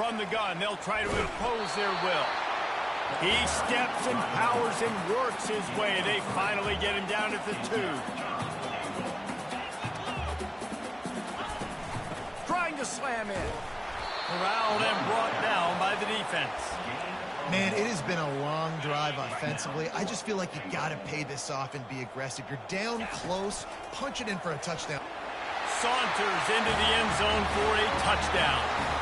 From the gun, they'll try to impose their will. He steps and powers and works his way. They finally get him down at the 2. Trying to slam in. Corralled and brought down by the defense. Man, it has been a long drive offensively. I just feel like you got to pay this off and be aggressive. You're down close, punch it in for a touchdown. Saunters into the end zone for a touchdown.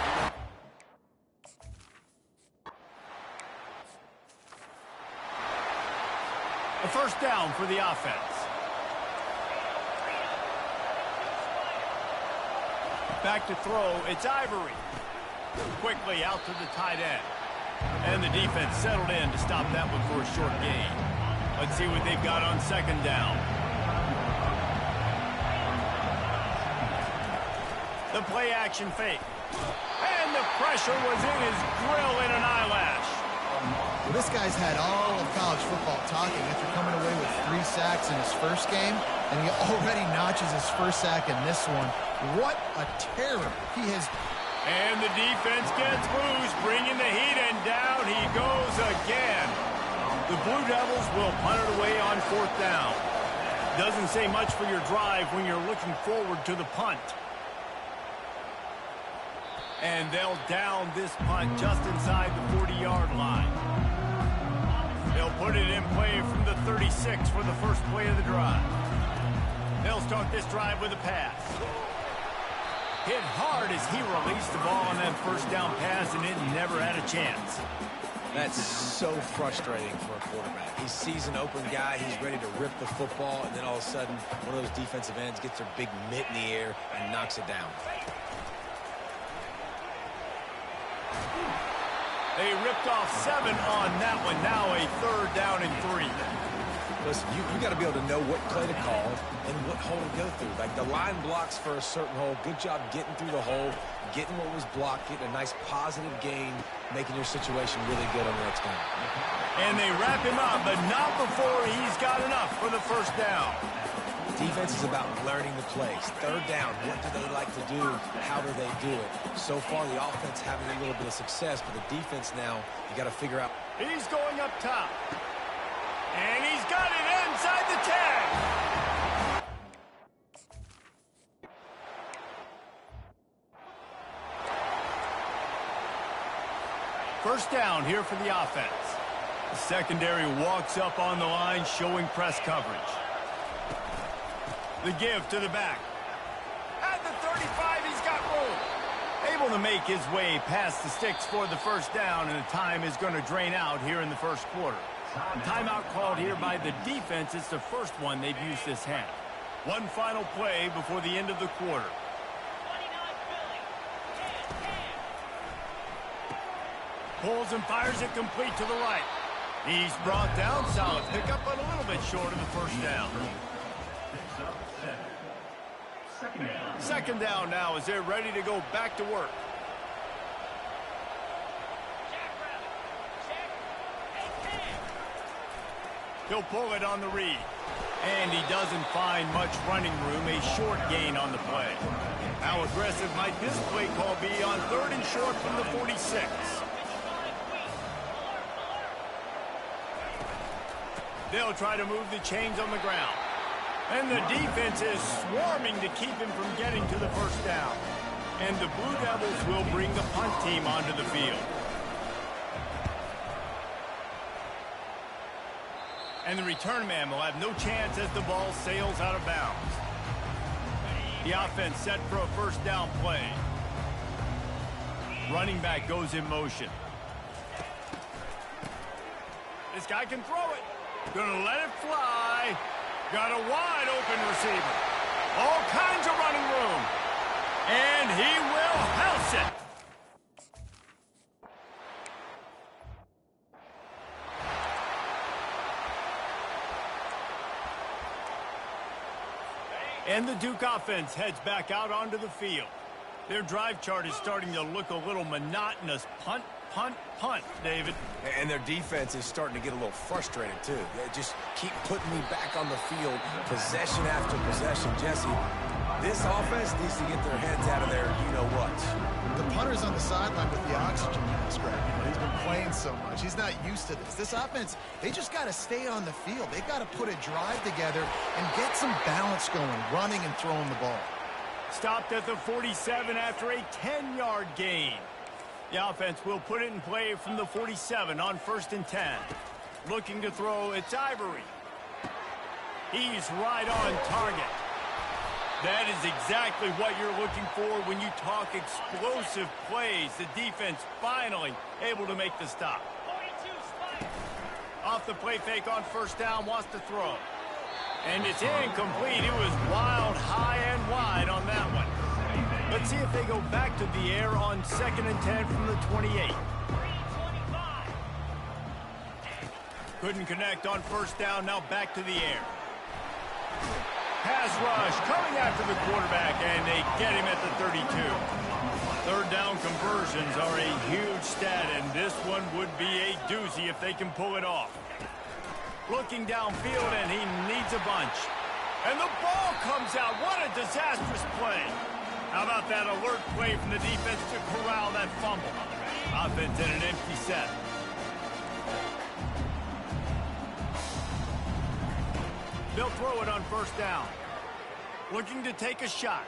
A first down for the offense. Back to throw, it's Ivory. Quickly out to the tight end. And the defense settled in to stop that one for a short gain. Let's see what they've got on second down. The play action fake. And the pressure was in his grill in an eyelash. Well, this guy's had all of college football talking after coming away with 3 sacks in his first game, and he already notches his first sack in this one. What a terror he has. And the defense gets loose, bringing the heat, and down he goes again. The Blue Devils will punt it away on 4th down. Doesn't say much for your drive when you're looking forward to the punt. And they'll down this punt just inside the 40-yard line. They'll put it in play from the 36 for the first play of the drive. They'll start this drive with a pass. Hit hard as he released the ball on that first down pass, and it never had a chance. That's so frustrating for a quarterback. He sees an open guy, he's ready to rip the football, and then all of a sudden, one of those defensive ends gets their big mitt in the air and knocks it down. They ripped off 7 on that one. Now a 3rd down and 3. Listen, you got to be able to know what play to call and what hole to go through. Like the line blocks for a certain hole. Good job getting through the hole, getting what was blocked, getting a nice positive gain, making your situation really good on the next down. And they wrap him up, but not before he's got enough for the first down. Defense is about learning the plays. 3rd down, what do they like to do? How do they do it? So far, the offense having a little bit of success, but the defense now, you got to figure out. He's going up top. And he's got it inside the 10. First down here for the offense. The secondary walks up on the line, showing press coverage. The give to the back. At the 35, he's got room. Able to make his way past the sticks for the first down, and the time is going to drain out here in the first quarter. Timeout called here by the defense. It's the first one they've used this half. One final play before the end of the quarter. Pulls and fires it complete to the right. He's brought down. Solid pickup, but a little bit short of the first down. Second down now as they're ready to go back to work. He'll pull it on the read. And he doesn't find much running room. A short gain on the play. How aggressive might this play call be on 3rd and short from the 46? They'll try to move the chains on the ground. And the defense is swarming to keep him from getting to the first down. And the Blue Devils will bring the punt team onto the field. And the return man will have no chance as the ball sails out of bounds. The offense set for a first down play. Running back goes in motion. This guy can throw it. Gonna let it fly. Got a wide open receiver. All kinds of running room. And he will house it. And the Duke offense heads back out onto the field. Their drive chart is starting to look a little monotonous. Punt, punt, punt, David. And their defense is starting to get a little frustrated, too. They just keep putting me back on the field, possession after possession. Jesse, This offense needs to get their heads out of there, you-know-what. The punter's on the sideline with the oxygen mask right now. He's been playing so much. He's not used to this. This offense, they just got to stay on the field. They got to put a drive together and get some balance going, running and throwing the ball. Stopped at the 47 after a 10-yard gain. The offense will put it in play from the 47 on 1st and 10. Looking to throw, it's Ivory. He's right on target. That is exactly what you're looking for when you talk explosive plays. The defense finally able to make the stop. Off the play fake on 1st down, wants to throw. And it's incomplete. It was wild, high and wide on that one. Let's see if they go back to the air on 2nd and 10 from the 28. Couldn't connect on 1st down, now back to the air. Pass rush coming after the quarterback, and they get him at the 32. 3rd down conversions are a huge stat, and this one would be a doozy if they can pull it off. Looking downfield, and he needs a bunch. And the ball comes out. What a disastrous play. How about that alert play from the defense to corral that fumble? Offense in an empty set. They'll throw it on 1st down. Looking to take a shot.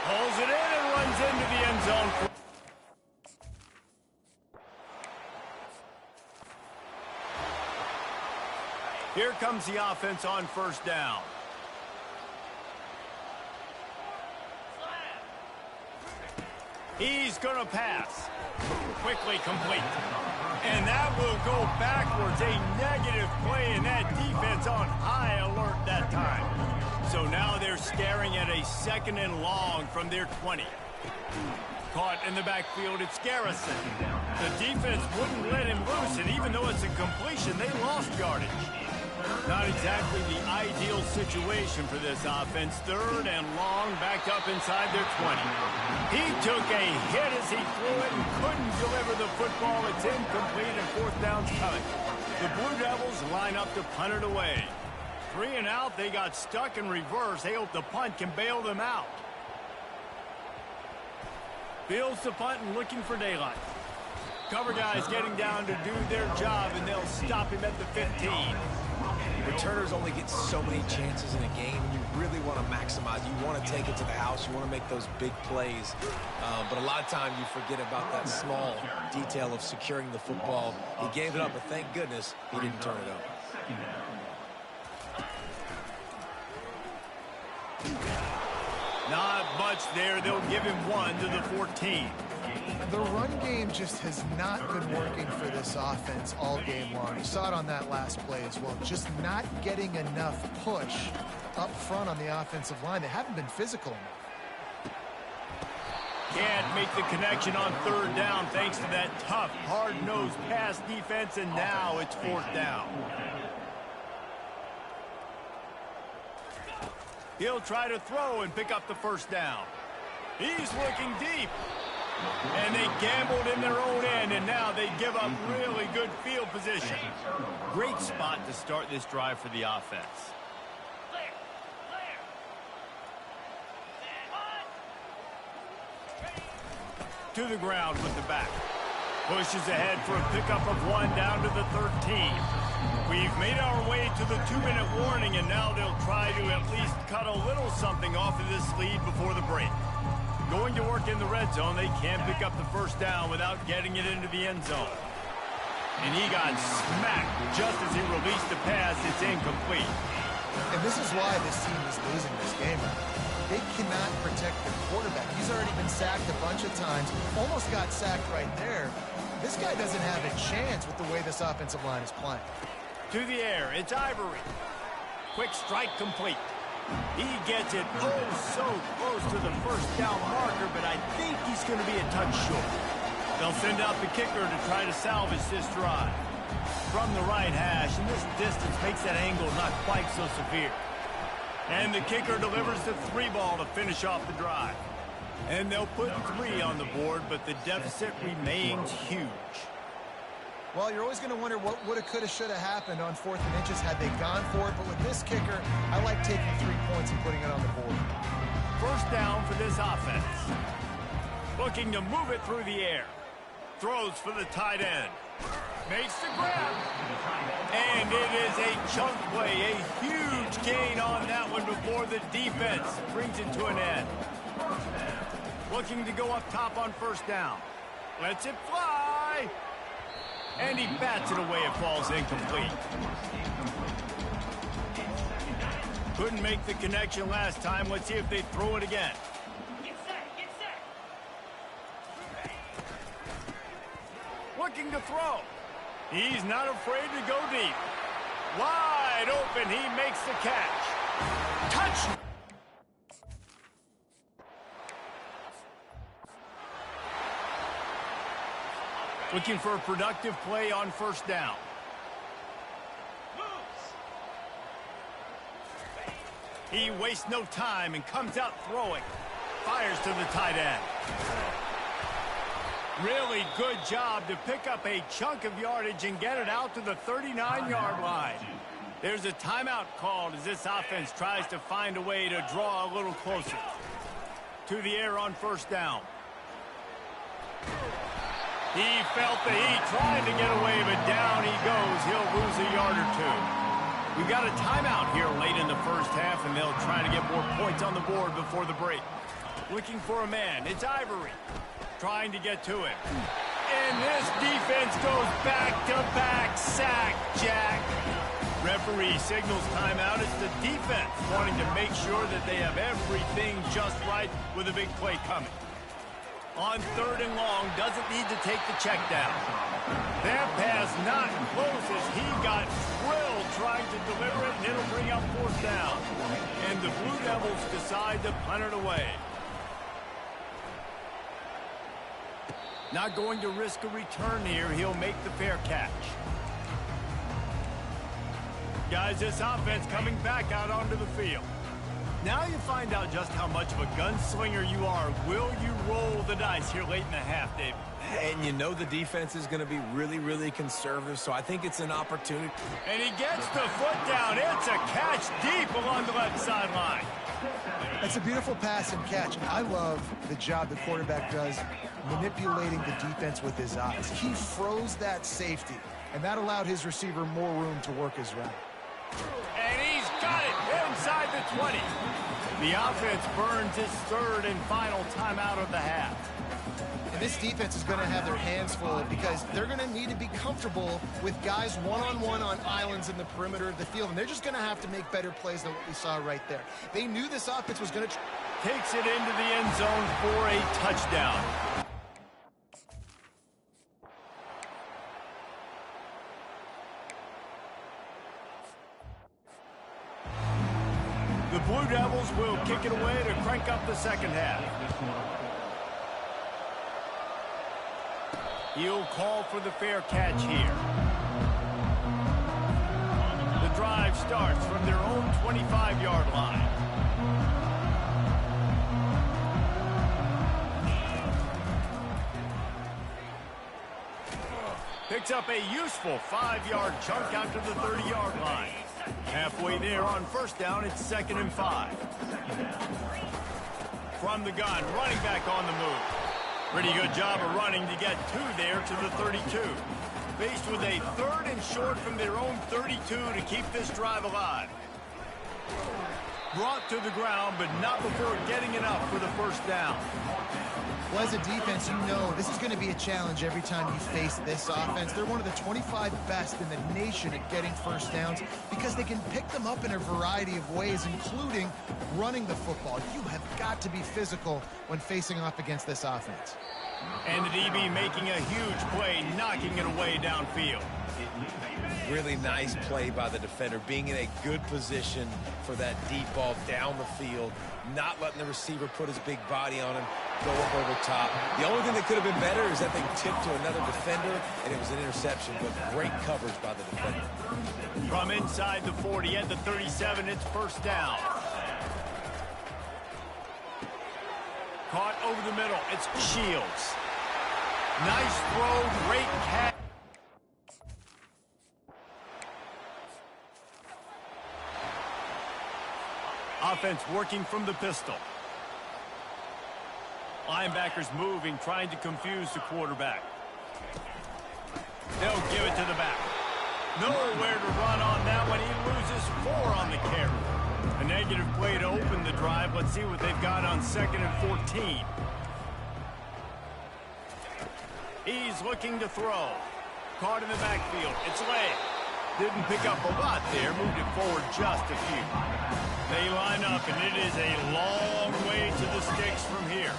Pulls it in and runs into the end zone. Here comes the offense on 1st down. He's going to pass. Quickly complete. And that will go backwards. A negative play, and that defense on high alert that time. So now they're staring at a 2nd and long from their 20. Caught in the backfield, it's Garrison. The defense wouldn't let him loose, and even though it's a completion, they lost yardage. Not exactly the ideal situation for this offense. 3rd and long, backed up inside their 20. He took a hit as he threw it and couldn't deliver the football. It's incomplete, and 4th down's coming. The Blue Devils line up to punt it away. 3 and out, they got stuck in reverse. They hope the punt can bail them out. Fields the punt and looking for daylight. Cover guys getting down to do their job, and they'll stop him at the 15. Returners only get so many chances in a game, and you really want to maximize. You want to take it to the house. You want to make those big plays. But a lot of times you forget about that small detail of securing the football. He gave it up, but thank goodness he didn't turn it up. Not much there. They'll give him 1 to the 14. The run game just has not been working for this offense all game long. You saw it on that last play as well. Just not getting enough push up front on the offensive line. They haven't been physical enough. Can't make the connection on 3rd down thanks to that tough, hard-nosed pass defense, and now it's 4th down. He'll try to throw and pick up the 1st down. He's looking deep. And they gambled in their own end, and now they give up really good field position. Great spot to start this drive for the offense. To the ground with the back. Pushes ahead for a pickup of 1 down to the 13. We've made our way to the 2-minute warning, and now they'll try to at least cut a little something off of this lead before the break. Going to work in the red zone, they can't pick up the 1st down without getting it into the end zone. And he got smacked just as he released the pass. It's incomplete. And this is why this team is losing this game. They cannot protect the quarterback. He's already been sacked a bunch of times. Almost got sacked right there. This guy doesn't have a chance with the way this offensive line is playing. To the air, it's Ivory. Quick strike complete. He gets it so close to the 1st down marker, but I think he's going to be a touch short. They'll send out the kicker to try to salvage this drive. From the right hash, and this distance makes that angle not quite so severe. And the kicker delivers the 3 ball to finish off the drive. And they'll put 3 on the board, but the deficit remains huge. Well, you're always going to wonder what woulda, coulda, shoulda happened on 4th and inches had they gone for it. But with this kicker, I like taking 3 points and putting it on the board. First down for this offense. Looking to move it through the air. Throws for the tight end. Makes the grab. And it is a chunk play. A huge gain on that one before the defense brings it to an end. Looking to go up top on first down. Lets it fly. And he bats it away. It falls incomplete. Couldn't make the connection last time. Let's see if they throw it again. Get set. Looking to throw. He's not afraid to go deep. Wide open. He makes the catch. Touch. Looking for a productive play on first down. He wastes no time and comes out throwing. Fires to the tight end. Really good job to pick up a chunk of yardage and get it out to the 39-yard line. There's a timeout called as this offense tries to find a way to draw a little closer. To the air on first down. He felt the heat, trying to get away, but down he goes. He'll lose a yard or two. We've got a timeout here late in the first half, and they'll try to get more points on the board before the break. Looking for a man. It's Ivory. Trying to get to him. And this defense goes back-to-back sack, Jack. Referee signals timeout. It's the defense wanting to make sure that they have everything just right with a big play coming. On 3rd and long, doesn't need to take the check down. That pass not close as he got drilled trying to deliver it, and it'll bring up 4th down. And the Blue Devils decide to punt it away. Not going to risk a return here. He'll make the fair catch. Guys, this offense coming back out onto the field. Now you find out just how much of a gunslinger you are. Will you roll the dice here late in the half, David? And you know the defense is going to be really, really conservative, so I think it's an opportunity. And he gets the foot down. It's a catch deep along the left sideline. It's a beautiful pass and catch. I love the job the quarterback does manipulating the defense with his eyes. He froze that safety, and that allowed his receiver more room to work his route. And he's got it inside the 20. The offense burns its 3rd and final timeout of the half. And this defense is going to have their hands full because they're going to need to be comfortable with guys one-on-one on islands in the perimeter of the field. And they're just going to have to make better plays than what we saw right there. They knew this offense was going to... Takes it into the end zone for a touchdown. The Blue Devils will kick it away to crank up the second half. He'll call for the fair catch here. The drive starts from their own 25-yard line. Picks up a useful 5-yard chunk out to the 30-yard line. Halfway there on first down, it's 2nd and 5. From the gun, running back on the move. Pretty good job of running to get 2 there to the 32. Faced with a 3rd and short from their own 32 to keep this drive alive. Brought to the ground, but not before getting enough for the first down. Well, as a defense, you know this is going to be a challenge every time you face this offense. They're one of the 25 best in the nation at getting first downs because they can pick them up in a variety of ways, including running the football. You have got to be physical when facing off against this offense. And the DB making a huge play, knocking it away downfield. Really nice play by the defender, being in a good position for that deep ball down the field, not letting the receiver put his big body on him, go up over top. The only thing that could have been better is that they tipped to another defender, and it was an interception, but great coverage by the defender. From inside the 40 at the 37, it's first down. Caught over the middle. It's Shields. Nice throw, great catch. Offense working from the pistol. Linebackers moving, trying to confuse the quarterback. They'll give it to the back. Nowhere to run on that one. He loses 4 on the carry. A negative play to open the drive. Let's see what they've got on 2nd and 14. He's looking to throw. Caught in the backfield. It's late. Didn't pick up a lot there. Moved it forward just a few. They line up, and it is a long way to the sticks from here.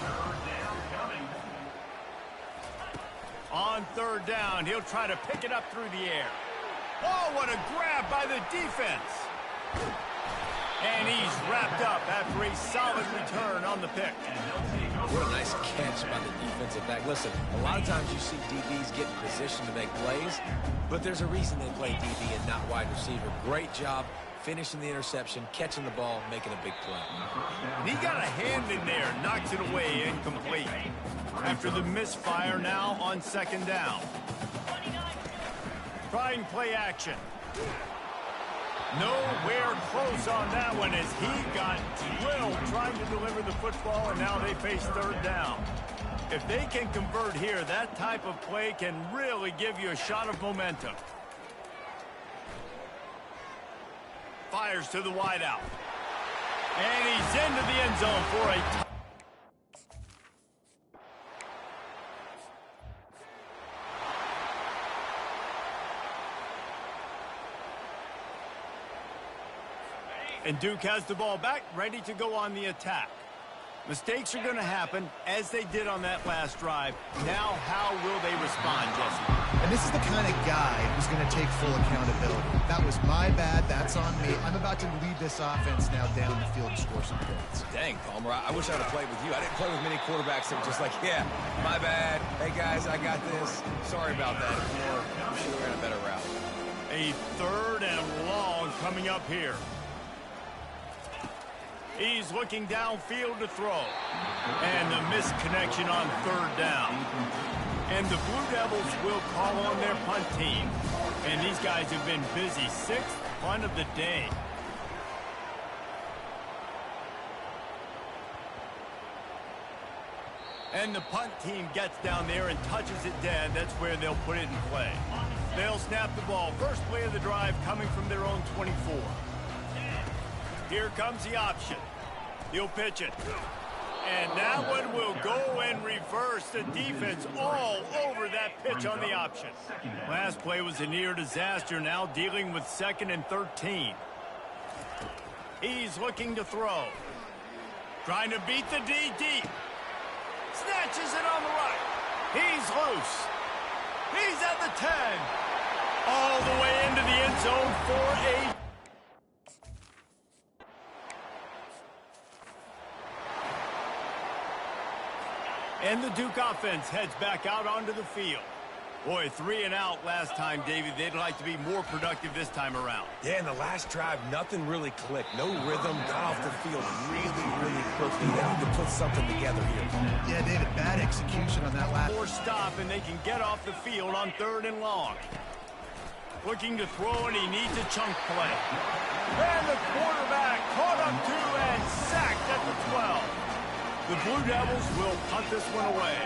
On 3rd down, he'll try to pick it up through the air. Oh, what a grab by the defense. And he's wrapped up after a solid return on the pick. What a nice catch by the defensive back. Listen, a lot of times you see DBs get in position to make plays, but there's a reason they play DB and not wide receiver. Great job finishing the interception, catching the ball, making a big play. And he got a hand in there, knocks it away, incomplete. After the misfire, now on 2nd down. Trying play action. Nowhere close on that one as he got drilled trying to deliver the football, and now they face 3rd down. If they can convert here, that type of play can really give you a shot of momentum. Fires to the wideout. And he's into the end zone for a and Duke has the ball back, ready to go on the attack. Mistakes are going to happen, as they did on that last drive. Now, how will they respond, Jesse? And this is the kind of guy who's going to take full accountability. That was my bad. That's on me. I'm about to lead this offense now down the field and score some points. Dang, Palmer, I wish I would have played with you. I didn't play with many quarterbacks that were just like, yeah, my bad. Hey, guys, I got this. Sorry about that. I'm sure we ran a better route. A 3rd and long coming up here. He's looking downfield to throw. And the misconnection on 3rd down. And the Blue Devils will call on their punt team. And these guys have been busy. 6th punt of the day. And the punt team gets down there and touches it dead. That's where they'll put it in play. They'll snap the ball. First play of the drive coming from their own 24. Here comes the option. He'll pitch it. And that one will go in reverse. The defense all over that pitch on the option. Last play was a near disaster. Now dealing with 2nd and 13. He's looking to throw. Trying to beat the D deep. Snatches it on the right. He's loose. He's at the 10. All the way into the end zone for a... And the Duke offense heads back out onto the field. Boy, 3 and out last time, David. They'd like to be more productive this time around. Yeah, in the last drive, nothing really clicked. No rhythm, got off the field really quickly. They need to put something together here. Yeah, David, bad execution on that last... Or stop, and they can get off the field on 3rd and long. Looking to throw, and he needs a chunk play. And the quarterback caught up to and sacked at the 12. The Blue Devils will punt this one away.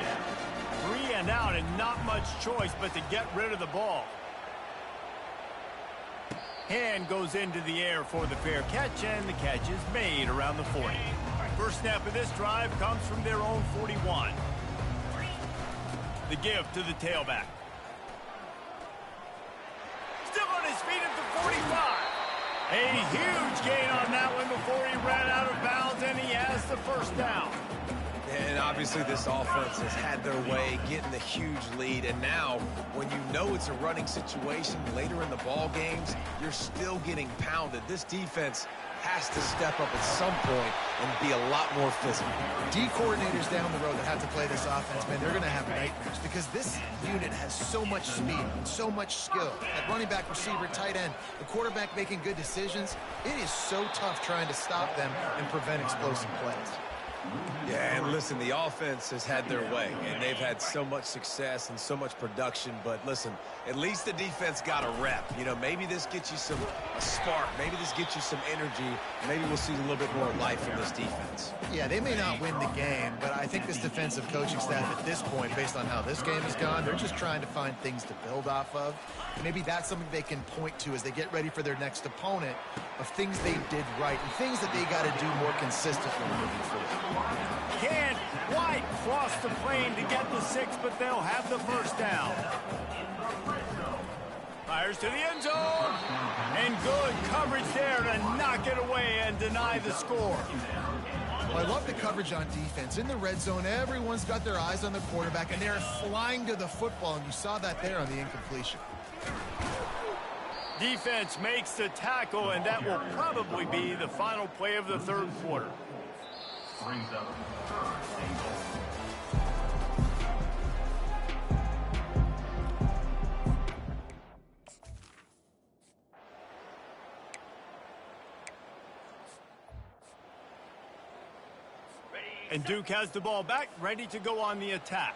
3 and out, and not much choice but to get rid of the ball. Hand goes into the air for the fair catch, and the catch is made around the 40. First snap of this drive comes from their own 41. The give to the tailback. Still on his feet at the 45. A huge gain on that one before he ran out of bounds, and he has the first down. And obviously this offense has had their way, getting the huge lead. And now, when you know it's a running situation later in the ball games, you're still getting pounded. This defense has to step up at some point and be a lot more physical. D coordinators down the road that have to play this offense, man, they're going to have nightmares because this unit has so much speed and so much skill. At running back, receiver, tight end, the quarterback making good decisions. It is so tough trying to stop them and prevent explosive plays. Yeah, and listen, the offense has had their way, and they've had so much success and so much production. But listen, at least the defense got a rep. You know, maybe this gets you a spark. Maybe this gets you some energy. Maybe we'll see a little bit more life from this defense. Yeah, they may not win the game, but I think this defensive coaching staff at this point, based on how this game has gone, they're just trying to find things to build off of. Maybe that's something they can point to as they get ready for their next opponent, of things they did right and things that they got to do more consistently moving forward. Can't quite cross the plane to get the 6, but they'll have the first down. Fires to the end zone. And good coverage there to knock it away and deny the score. Well, I love the coverage on defense. In the red zone, everyone's got their eyes on the quarterback, and they're flying to the football, and you saw that there on the incompletion. Defense makes the tackle, and that will probably be the final play of the third quarter. And Duke has the ball back, ready to go on the attack.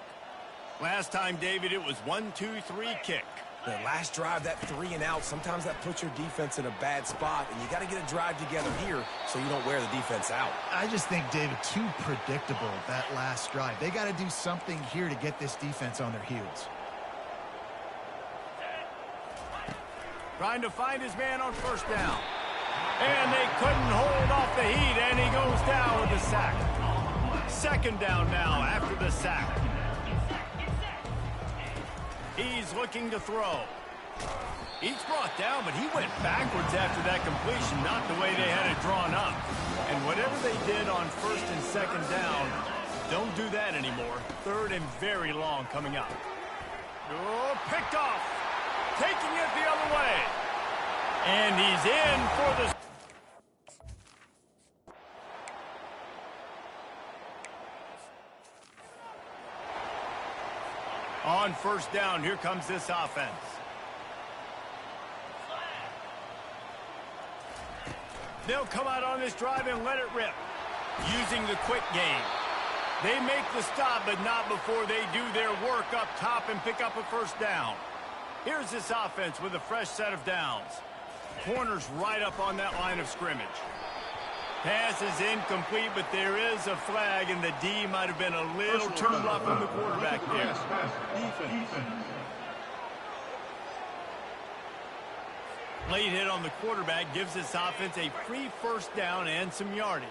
Last time, David, it was 1-2-3 kick. The last drive, that 3 and out, sometimes that puts your defense in a bad spot, and you got to get a drive together here so you don't wear the defense out. I just think, David, too predictable, that last drive. They got to do something here to get this defense on their heels. Trying to find his man on first down. And they couldn't hold off the heat, and he goes down with a sack. Second down now after the sack. He's looking to throw. He's brought down, but he went backwards after that completion, not the way they had it drawn up. And whatever they did on first and second down, don't do that anymore. Third and very long coming up. Oh, picked off. Taking it the other way. And he's in for the... On first down, here comes this offense. They'll come out on this drive and let it rip, using the quick game. They make the stop, but not before they do their work up top and pick up a first down. Here's this offense with a fresh set of downs. Corners right up on that line of scrimmage. Pass is incomplete, but there is a flag, and the D might have been a little too rough on the quarterback there. Late hit on the quarterback gives this offense a free first down and some yardage.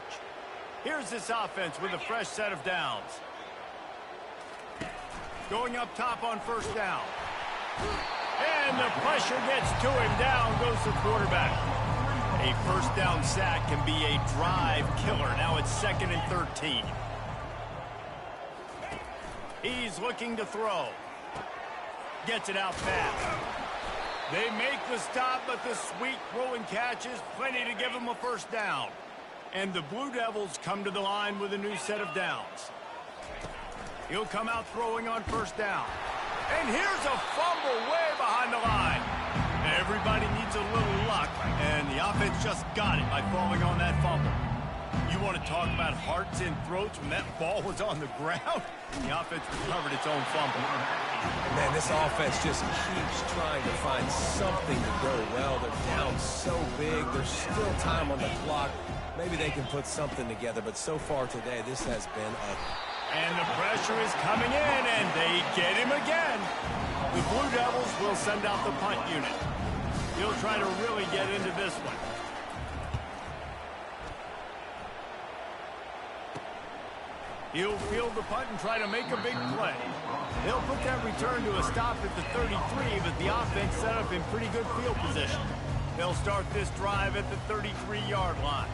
Here's this offense with a fresh set of downs. Going up top on first down. And the pressure gets to him. Down goes the quarterback. A first down sack can be a drive killer. Now it's 2nd and 13. He's looking to throw. Gets it out fast. They make the stop, but the sweet throw and catch is plenty to give them a first down. And the Blue Devils come to the line with a new set of downs. He'll come out throwing on first down. And here's a fumble way behind the line. Everybody needs a little luck, and the offense just got it by falling on that fumble. You want to talk about hearts and throats when that ball was on the ground? The offense recovered its own fumble. Man, this offense just keeps trying to find something to go well. They're down so big. There's still time on the clock. Maybe they can put something together, but so far today, this has been ugly. And the pressure is coming in, and they get him again. The Blue Devils will send out the punt unit. He'll try to really get into this one. He'll field the punt and try to make a big play. They'll put that return to a stop at the 33, but the offense set up in pretty good field position. They'll start this drive at the 33-yard line.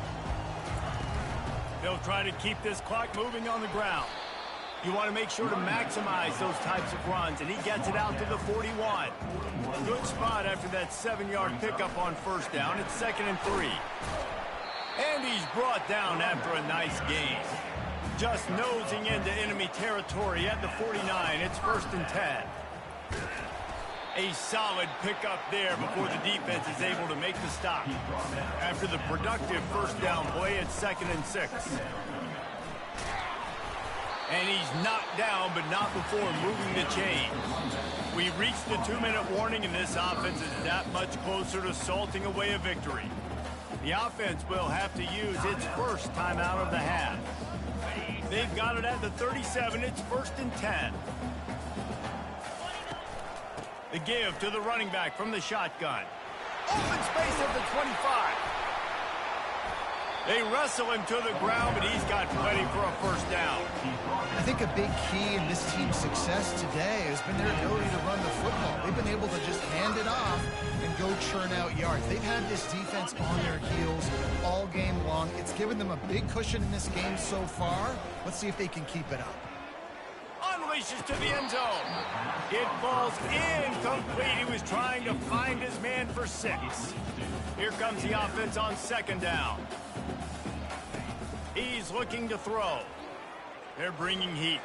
They'll try to keep this clock moving on the ground. You want to make sure to maximize those types of runs, and he gets it out to the 41. Good spot after that 7-yard pickup on first down. It's 2nd and 3. And he's brought down after a nice gain. Just nosing into enemy territory at the 49. It's 1st and 10. A solid pickup there before the defense is able to make the stop. After the productive first down play, it's 2nd and 6. And he's knocked down, but not before moving the chain. We've reached the 2-minute warning, and this offense is that much closer to salting away a victory. The offense will have to use its first timeout of the half. They've got it at the 37. It's 1st and 10. The give to the running back from the shotgun. Open space at the 25. They wrestle him to the ground, but he's got plenty for a first down. I think a big key in this team's success today has been their ability to run the football. They've been able to just hand it off and go churn out yards. They've had this defense on their heels all game long. It's given them a big cushion in this game so far. Let's see if they can keep it up. Unleashes to the end zone. It falls incomplete. He was trying to find his man for 6. Here comes the offense on 2nd down. He's looking to throw. They're bringing heat.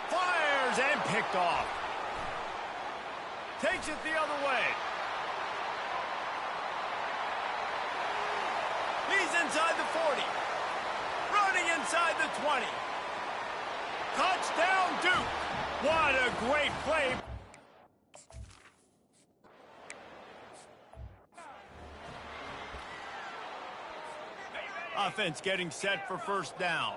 Fires and picked off. Takes it the other way. He's inside the 40. Running inside the 20. Touchdown, Duke. What a great play. Offense getting set for 1st down.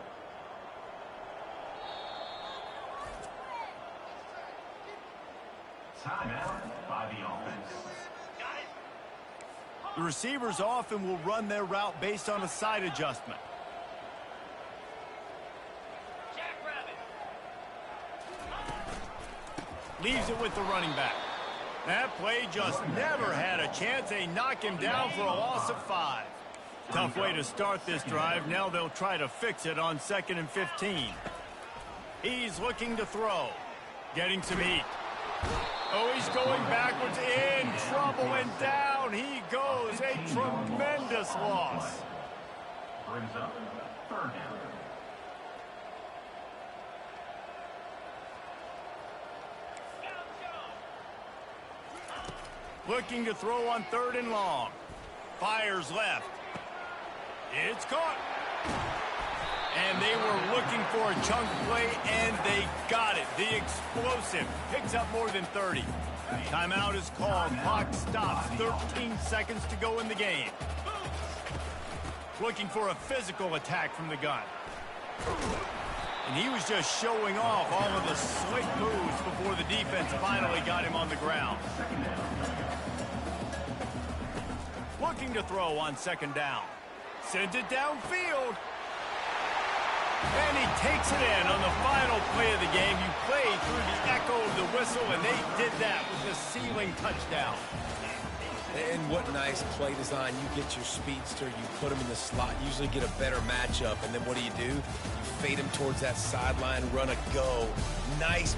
Timeout by the offense. The receivers often will run their route based on a side adjustment. Leaves it with the running back. That play just never had a chance. They knock him down for a loss of 5. Tough way to start this drive. Now they'll try to fix it on 2nd and 15. He's looking to throw. Getting some heat. Oh, he's going backwards, in trouble, and down he goes. A tremendous loss. Brings up 3rd down. Looking to throw on 3rd and long. Fires left. It's caught. And they were looking for a chunk play, and they got it. The explosive picks up more than 30. Timeout is called. Clock stops. 13 seconds to go in the game. Looking for a physical attack from the gun. And he was just showing off all of the slick moves before the defense finally got him on the ground. Looking to throw on 2nd down. Sends it downfield. And he takes it in on the final play of the game. You play through the echo of the whistle, and they did that with the ceiling touchdown. And what nice play design. You get your speedster, you put him in the slot, usually get a better matchup, and then what do? You fade him towards that sideline, run a go. Nice